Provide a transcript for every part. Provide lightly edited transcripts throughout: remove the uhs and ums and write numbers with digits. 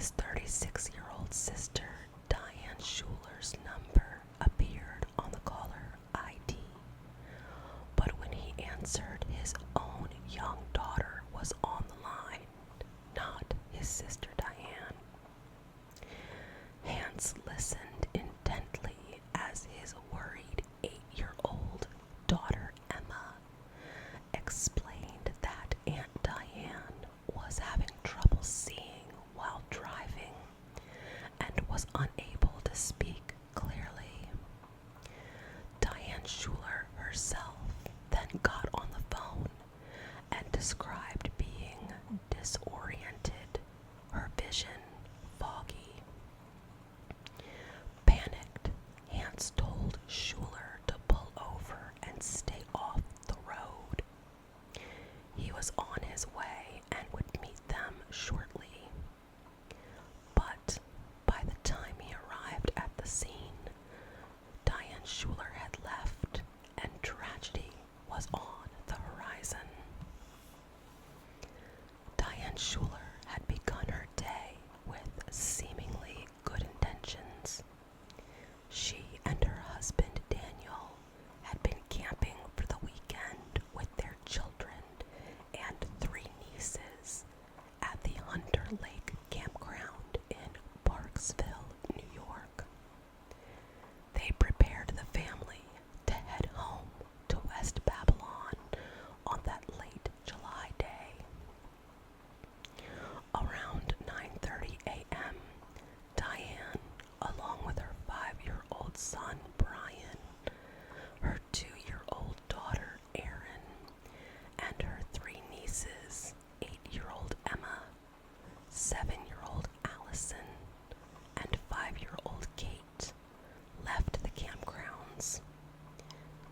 His 36-year-old sister, Diane Schuler's number appeared on the caller ID, but when he answered, his own young daughter was on the line, not his sister Diane. Hans listened intently as his worried 8-year-old daughter Emma explained that Aunt Diane was having trouble seeing while driving and was unable to speak clearly. Diane Schuler herself then got on the phone and described being disoriented, her vision foggy. Panicked, Hans told Schuler to pull over and stay off the road. He was on his way and would meet them shortly. But by the time he arrived at the scene, Diane Schuler had left and tragedy was on the horizon. Diane Schuler had begun her day with seemingly good intentions. She and her husband Daniel had been camping for the weekend with their children and 3 nieces at the Hunter Lake campground in Parksville, New York. They prepared the family to head home to West Babylon on that late July day. Around 9:30 a.m., Diane, along with her 5-year-old son Brian, her 2-year-old daughter Erin, and her 3 nieces, 8-year-old Emma, 7-year-old Allison, and 5-year-old Kate, left the campgrounds.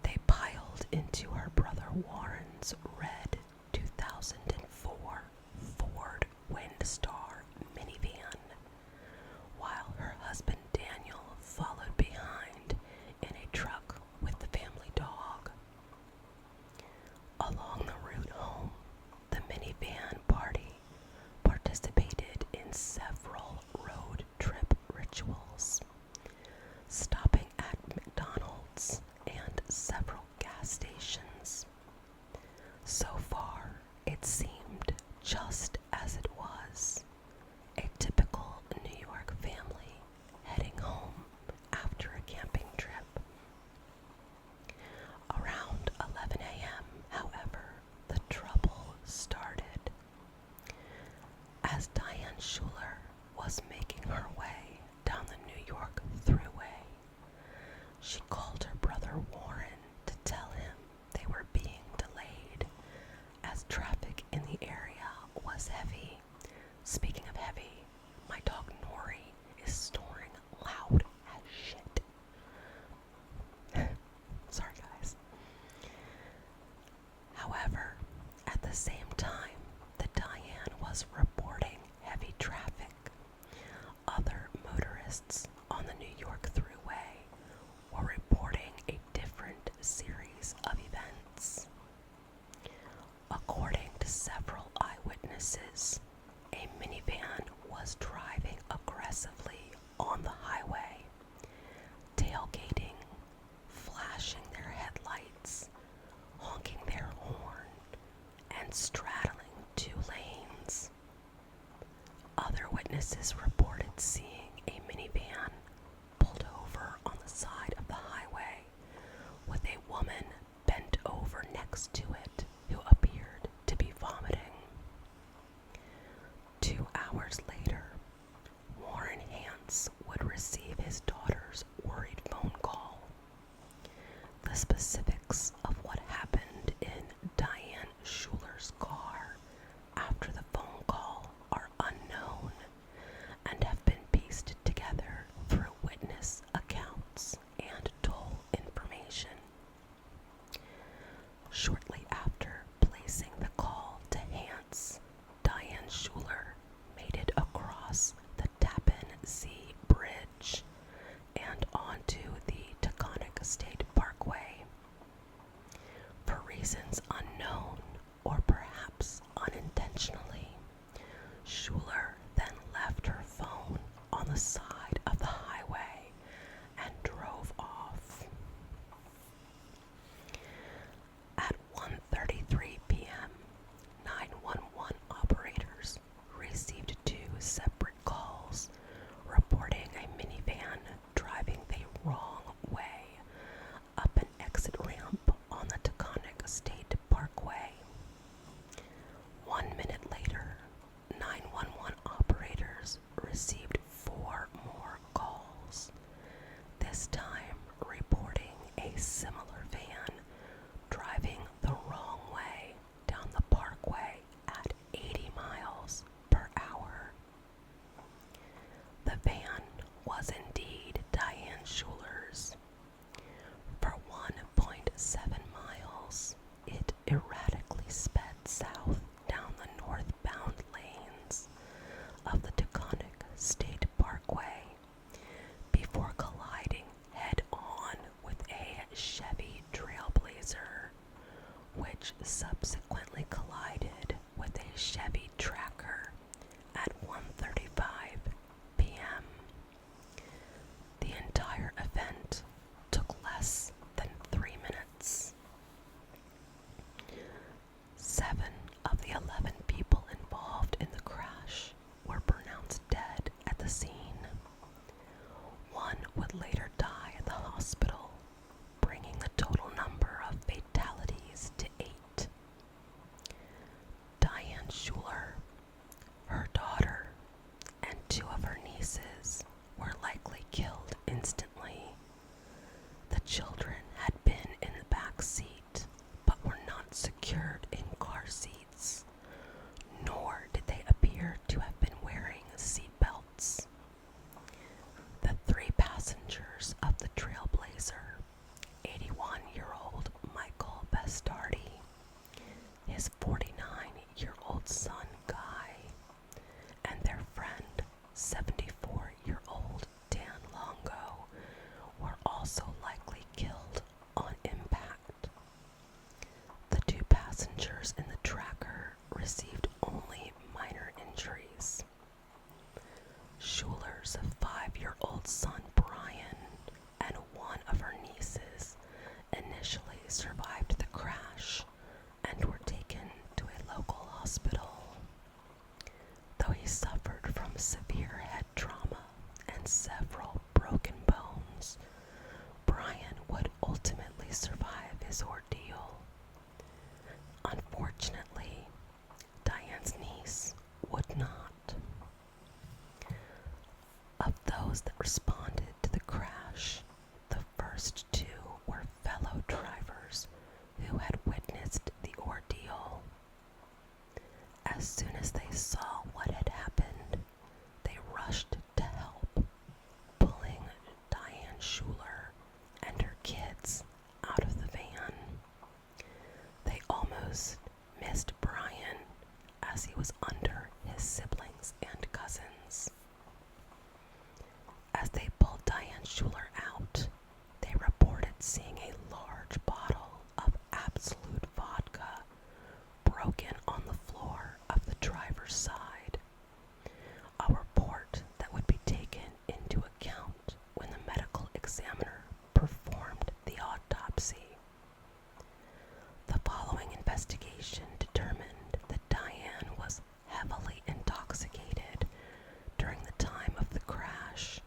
They piled into her brother Warren's red 2004 Ford Windstar minivan, while her husband Daniel followed behind in a truck with the family dog. Along the route home, the minivan party participated in several road trip rituals, stopping at McDonald's and several gas stations. So far, it seemed just as it was, a typical New York family heading home after a camping trip. Around 11 a.m., however, the trouble started. As Diane Schuler was making her way down the New York Thruway, she called her brother Warren to tell him they were being delayed as traffic in the area was heavy. Speaking of heavy, my dog Nori is snoring loud as shit. Sorry, guys. However, at the same time that Diane was reporting heavy traffic, other motorists on the New York Thruway were reporting a different series of events. According to several eyewitnesses, a minivan was driving aggressively on the highway, tailgating, flashing their headlights, honking their horn, and straddling 2 lanes. Other witnesses reported seeing a minivan pulled over on the side of the highway with a woman bent over next to it who appeared to be vomiting. 2 hours later, Warren Hans would receive his daughter's worried phone call. The specifics of what happened in Diane Schuler's car after the phone call are unknown and have been pieced together through witness accounts and toll information. Shortly after placing the call to Hans, Diane Schuler made it across the Tappan Zee Bridge and onto the Taconic State Parkway. For reasons unknown, or perhaps unintentionally, Schuler then left her phone 74-year-old Dan Longo were also likely killed on impact. The two passengers in the tracker received only minor injuries. Schuler's 5-year-old son Brian and one of her nieces initially survived the crash and were taken to a local hospital. Though he suffered from severe head trauma and several broken bones, Brian would ultimately survive his ordeal. Unfortunately, Diane's niece would not. Of those that responded to the crash, the first two were fellow drivers who had witnessed the ordeal. As soon as they saw what had happened, they rushed to help, pulling Diane Schuler and her kids out of the van. They almost missed Brian as he was under his siblings and cousins. As they pulled Diane Schuler out, they reported seeing a large bottle of Absolute vodka broken on the floor of the driver's side, a report that would be taken into account when the medical examiner performed the autopsy. The following investigation determined that Diane was heavily intoxicated during the time of the crash.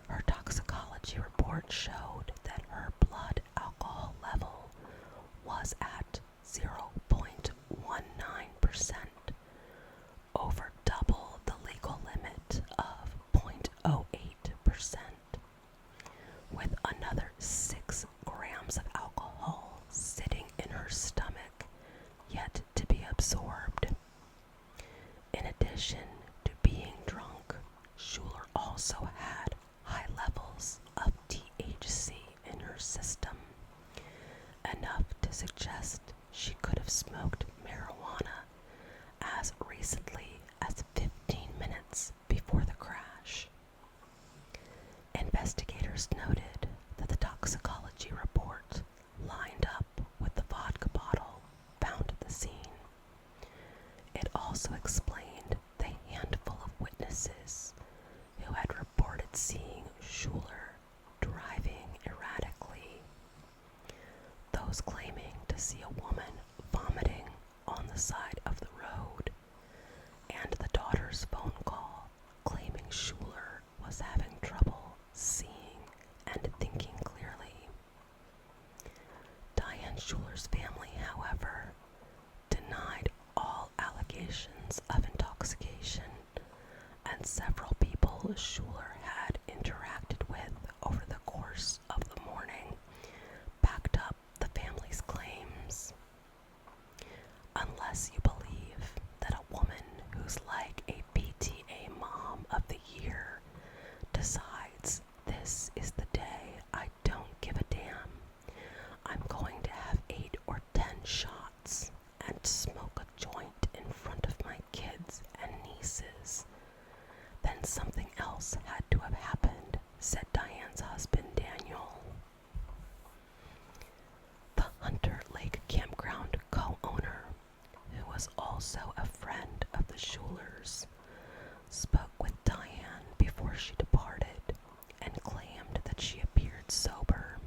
Her toxicology report showed that her blood alcohol level was at 0.19%, over double the legal limit of 0.08%, with another 6 grams of alcohol sitting in her stomach, yet to be absorbed. In addition to being drunk, Schuler also had high levels of THC in her system, enough to suggest she could have smoked marijuana as recently as 15 minutes before the crash. Investigators noted that the toxicology report lined up with the vodka bottle found at the scene. It also explained the handful of witnesses who had reported seeing Schuler driving erratically. Those claiming to see a woman vomiting on the side of the road, and the daughter's phone call claiming Schuler was having trouble seeing and thinking clearly. Diane Schuler's family, however, denied all allegations of intoxication, and several people Schuler had interacted with over the course of the morning backed up the family's claims. Unless you believe that a woman who's like a PTA Mom of the Year decides this is the day I don't give a damn, I'm going to have 8 or 10 shots and smoke a joint in front of my kids and nieces, then something else had to have happened, said Diane's husband Daniel. The Hunter Lake Campground co-owner, who was also a friend of the Schulers, spoke with Diane before she departed and claimed that she appeared sober.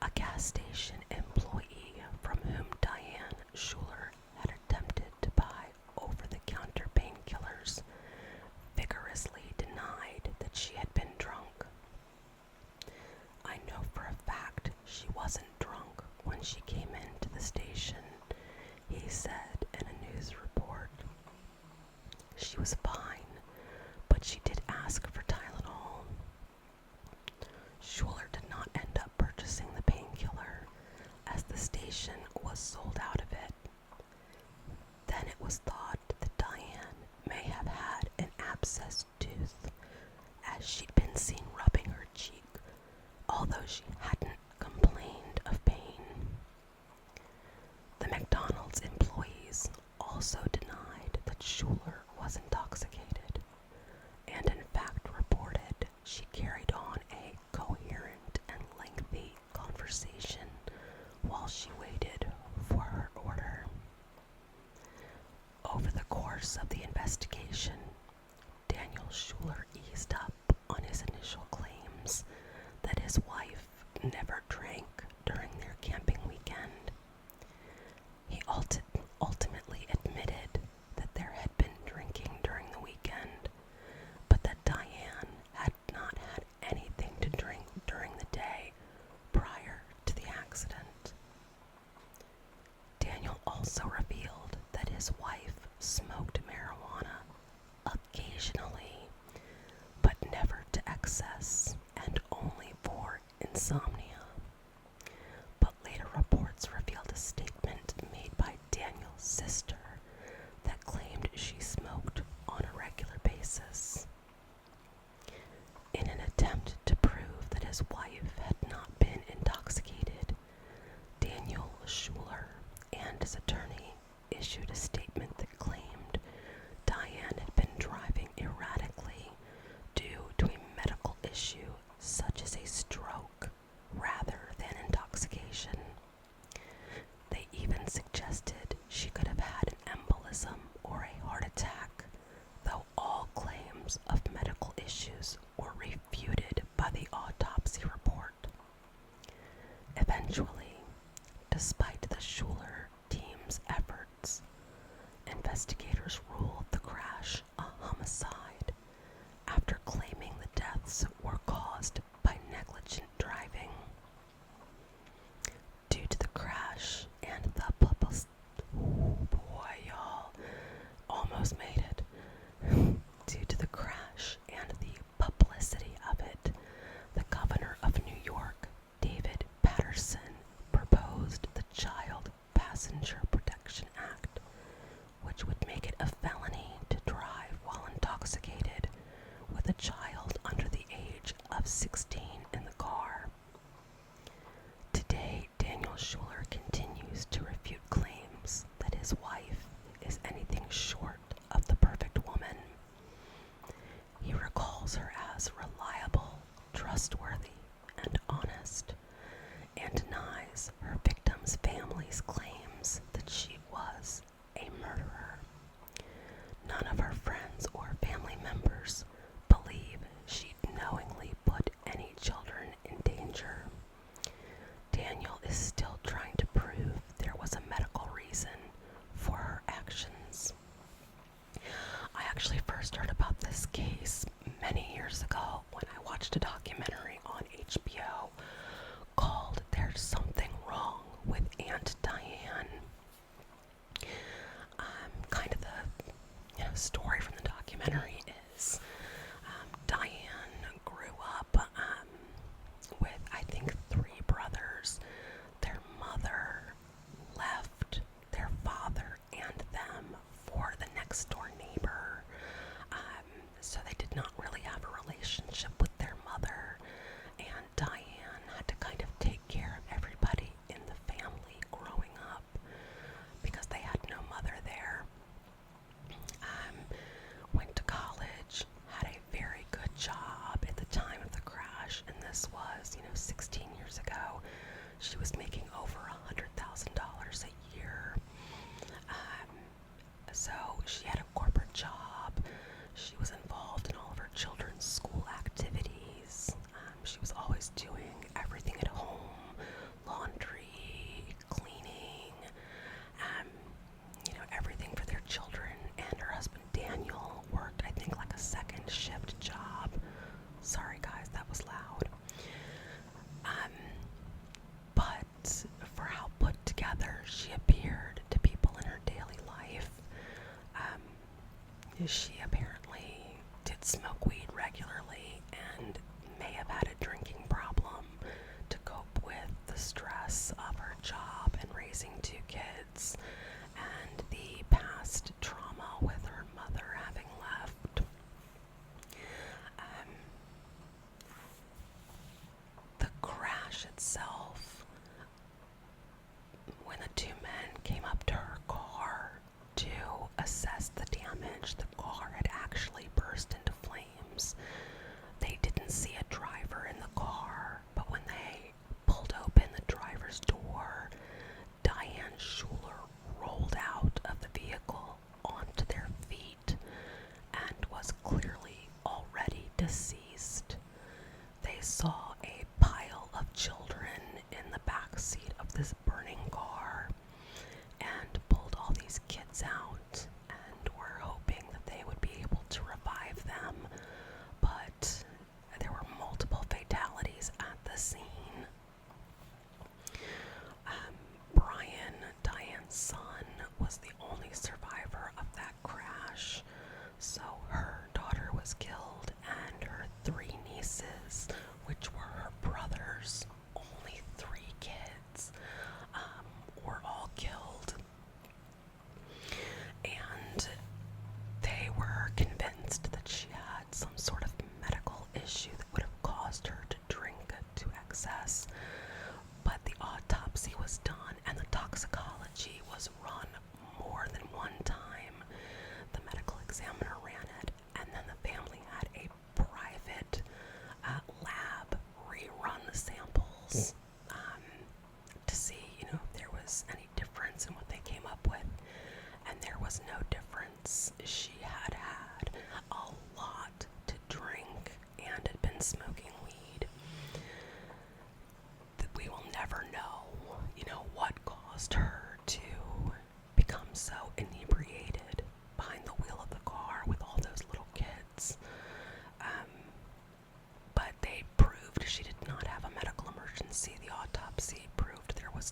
A gas station employee from whom Diane Schuler had attempted to buy over-the-counter painkillers vigorously denied that she had been drunk. I know for a fact she wasn't drunk when she came into the station, he said in a news report. She was fine, but she did ask for Tylenol. Schuler did not end up purchasing the painkiller, as the station was sold out of it. Then it was thought that Diane may have had an abscessed tooth, as she'd been seen rubbing her cheek, although she hadn't complained of pain. The McDonald's employees also denied that Schuler was intoxicated, insomnia. But later reports revealed a statement made by Daniel's sister that claimed she smoked on a regular basis. In an attempt to prove that his wife had not been intoxicated, Daniel Schuler and his attorney issued a statement that claimed Diane had been driving erratically due to a medical issue such as a stroke rather than intoxication. They even suggested she could have had an embolism or a heart attack, though all claims of medical issues were refuted by the autopsy report. Eventually, despite the Schuler team's efforts, investigators ruled the crash a homicide after claiming the deaths were caused by negligent driving. Due to the crash and the almost made it. Due to the crash and the publicity of it, the governor of New York, David Patterson, proposed the Child Passenger Protection Act, which would make it a felony to drive while intoxicated with a child under the age of 16 in the car. Today, Daniel Schuler continues to refute claims that his wife is anything short of the perfect woman. He recalls her as reliable, trustworthy, and honest, and denies her victims' families' claims that she was a murderer. None of her friends or family members believe she knowingly put any children in danger. Daniel is still trying to prove there was a medical reason for her actions. I actually first heard about this case many years ago when I watched a documentary on HBO called There's Something Wrong with Aunt Diane. Kind of the story from the documentary is Diane grew up with, I think, 3 brothers. Their mother left their father and them for the next door neighbor, so they did not really have a relationship with their mother, and Diane had to kind of take care of everybody in the family growing up because they had no mother there. Went to college, had a very good job at the time of the crash, and this was, 16 years ago. She was making over $100,000 a year. So she had a corporate job. She was involved in all of her children's school activities. She was always doing everything at home, laundry, cleaning, everything for their children. And her husband Daniel worked, I think, like a second shift job. Sorry guys, that was loud. But for how put together she appeared to people in her daily life, she apparently did smoke weed regularly and may have had a drinking problem to cope with the stress of her job and raising 2 kids and the past trauma with her mother having left. The crash itself, when the 2 men came up to her car to assess the damage, the car had actually burst into flames. They didn't see a driver in the car, but when they pulled open the driver's door, Diane Schuler rolled out of the vehicle onto their feet and was clearly already deceased. They saw a pile of children in the back seat of this burning car and pulled all these kids out and were hoping that they would be able to revive them, but there were multiple fatalities at the scene. Brian, Diane's son, was the only survivor of that crash, so her daughter was killed and her 3 nieces, which were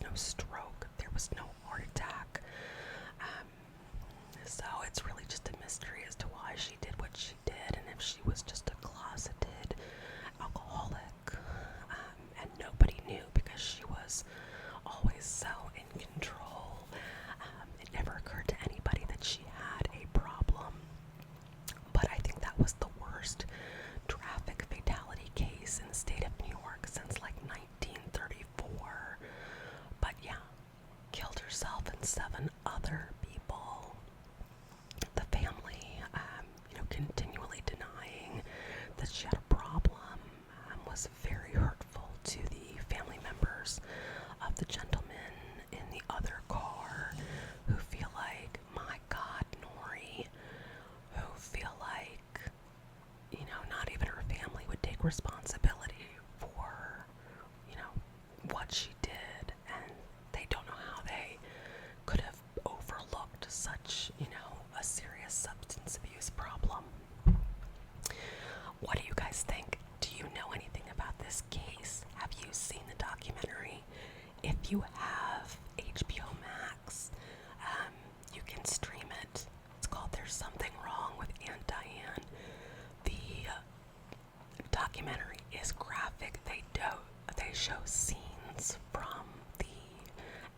was no stroke, there was no heart attack. So it's really just a mystery as to why she did what she did, and if she was just a closeted alcoholic. And nobody knew because she was always so in control. It never occurred to anybody that she had a problem. But I think that was the worst traffic fatality case in the state of New York since like 1934. But yeah, killed herself and 7 other people. The family, continually denying that she had a problem, was very hurtful to the family members of the gentleman in the other car, who feel like, my God, Nori, who feel like, not even her family would take responsibility for, what she did, and they don't know how they could have overlooked such, a serious substance abuse problem. What do you guys think? Do you know anything about this case? Have you seen the documentary? If you have HBO Max, you can stream it. It's called There's Something Wrong with Aunt Diane. The documentary is graphic. They show scenes from the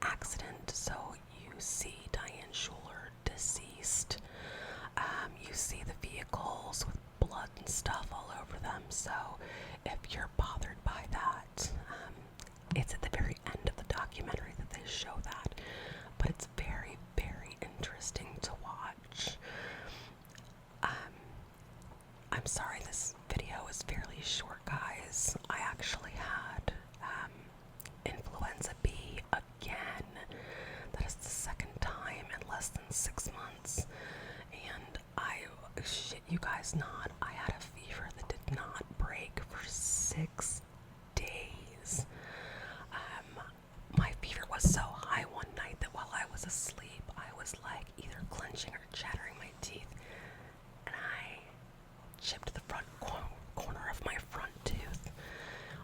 accident. So you see Diane Schuler deceased. You see the vehicles with blood and stuff all over them. So if you're bothered by that, it's at the very end of the documentary that they show that. But it's very, very interesting to watch. I'm sorry this video is fairly short, guys. I actually had influenza B again. That is the second time in less than 6 months. And I shit you guys not, I had a fever that did not break for 6 days. My fever was so high one night that while I was asleep, I was like either clenching or chattering my teeth, and I chipped the front corner of my front tooth.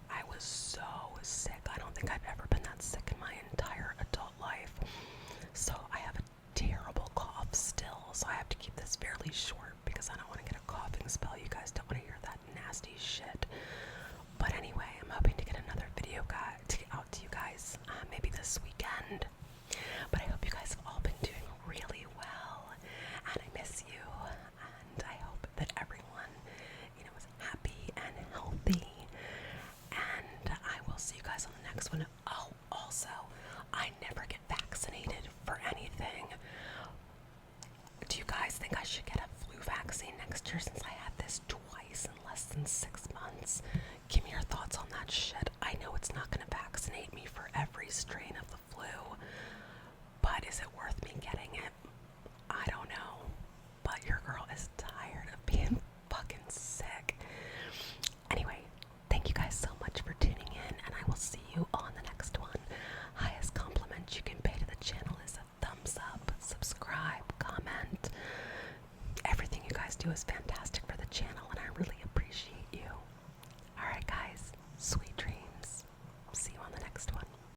I was so sick. I don't think I've ever been that sick in my entire adult life. So I have a terrible cough still, so I have to keep this fairly short because I don't want to get a coughing spell. You guys don't want to hear that nasty shit. But anyway, I'm hoping to get another video out to you guys, maybe this weekend. But I hope you guys have all been doing really well, and I miss you, and I hope that everyone, is happy and healthy. And I will see you guys on the next one. Oh, also, I never get vaccinated for anything. Do you guys think I should get a flu vaccine next year since I had this twice in less than 6 months? Give me your thoughts on that shit. I know it's not going to vaccinate me for every strain of the flu, but is it worth me getting it? I don't know. But your girl is tired of being fucking sick. Anyway, thank you guys so much for tuning in, and I will see you on the next one. Highest compliment you can pay to the channel is a thumbs up, subscribe, comment. Everything you guys do is fantastic for the channel, and I really